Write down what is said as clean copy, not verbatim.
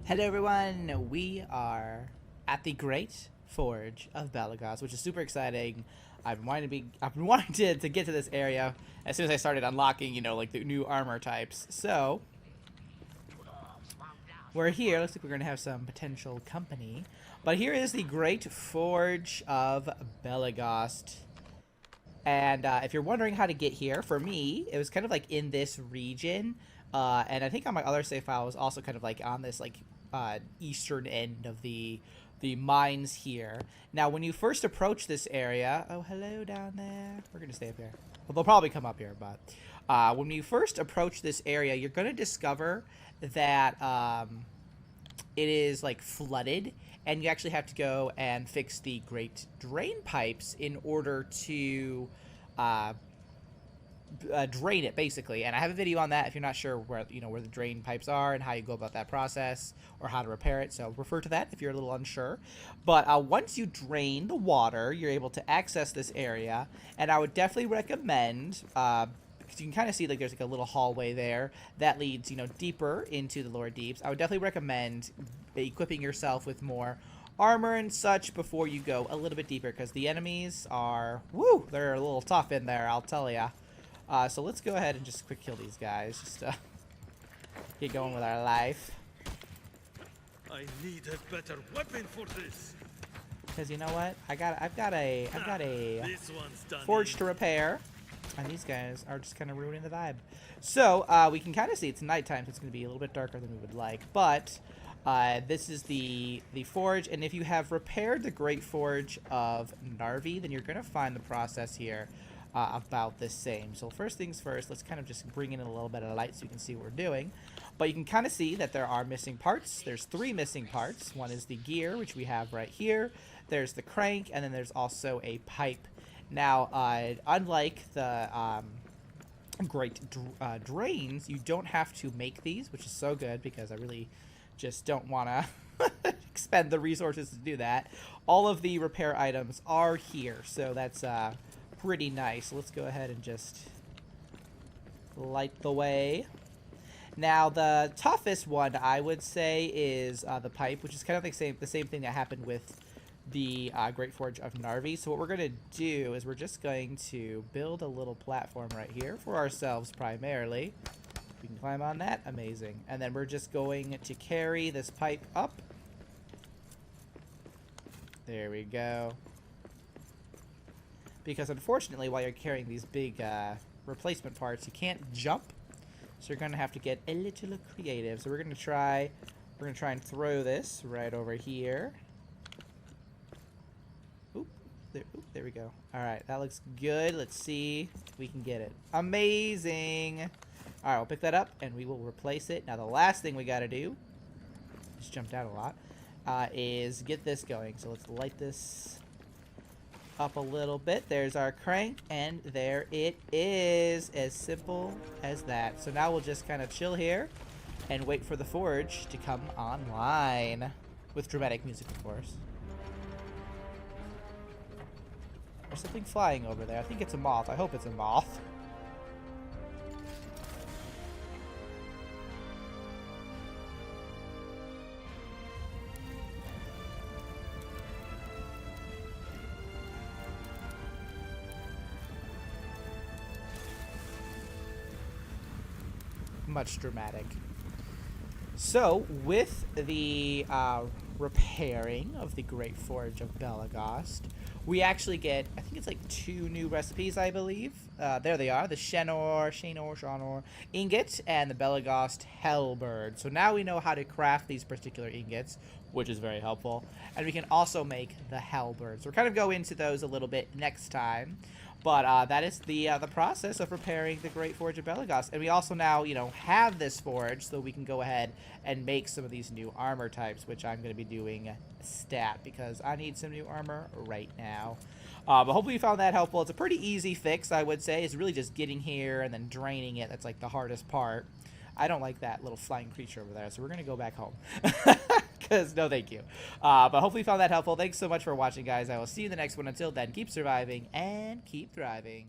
Hello everyone, we are at the Great Forge of Belegost, which is super exciting. I've been wanting to get to this area as soon as I started unlocking, like the new armor types. So we're here. Looks like we're gonna have some potential company. But here is the Great Forge of Belegost. And if you're wondering how to get here, for me, it was kind of like in this region. And I think on my other save file, it was also kind of like on this eastern end of the mines here. Now, when you first approach this area, oh, hello down there. We're gonna stay up here. Well, they'll probably come up here, but when you first approach this area, you're gonna discover that it is like flooded, and you actually have to go and fix the great drain pipes in order to drain it, basically. And I have a video on that if you're not sure where the drain pipes are and how you go about that process or how to repair it. So refer to that if you're a little unsure. But once you drain the water, you're able to access this area, and I would definitely recommend because you can kind of see like there's like a little hallway there that leads deeper into the lower deeps. I would definitely recommend equipping yourself with more armor and such before you go a little bit deeper, because the enemies are they're a little tough in there, I'll tell ya. So let's go ahead and just quick kill these guys, just get going with our life. I need a better weapon for this. Because you know what? I've got a This one's done forge to repair, and these guys are just kind of ruining the vibe. So we can kind of see it's nighttime, so it's going to be a little bit darker than we would like, but this is the forge, and if you have repaired the Great Forge of Narvi, then you're going to find the process here about the same. So first things first, let's kind of just bring in a little bit of light so you can see what we're doing. But you can kind of see that there are missing parts. There's 3 missing parts. One is the gear, which we have right here. There's the crank, and then there's also a pipe. Now, unlike the great drains, you don't have to make these, which is so good because I really just don't want to expend the resources to do that. All of the repair items are here, so that's pretty nice. Let's go ahead and just light the way. Now, the toughest one, I would say, is the pipe, which is kind of the same thing that happened with the Great Forge of Narvi. So what we're going to do is we're just going to build a little platform right here for ourselves primarily. We can climb on that. Amazing. And then we're just going to carry this pipe up. There we go. Because unfortunately, while you're carrying these big replacement parts, you can't jump. So you're going to have to get a little creative. So we're going to try and throw this right over here. Oop, there we go. All right, that looks good. Let's see if we can get it. Amazing. All right, we'll pick that up and we will replace it. Now the last thing we got to do, just jumped out a lot, is get this going. So let's light this up a little bit. There's our crank, and there it is. As simple as that. So now we'll just kind of chill here and wait for the forge to come online with dramatic music, of course. There's something flying over there. I think it's a moth. I hope it's a moth. Much dramatic. So with the repairing of the Great Forge of Belegost, we actually get, I think it's like 2 new recipes, I believe. There they are, the Shanor ingot and the Belegost Hellbird. So now we know how to craft these particular ingots, which is very helpful. And we can also make the Hellbird. So we're kind of go into those a little bit next time. But that is the process of repairing the Great Forge of Belegost. And we also now, have this forge, so we can go ahead and make some of these new armor types, which I'm going to be doing stat, because I need some new armor right now. But hopefully you found that helpful. It's a pretty easy fix, I would say. It's really just getting here and then draining it. That's like the hardest part. I don't like that little flying creature over there, so we're going to go back home. Because no thank you. But hopefully you found that helpful. Thanks so much for watching, guys. I will see you in the next one. Until then, keep surviving and keep thriving.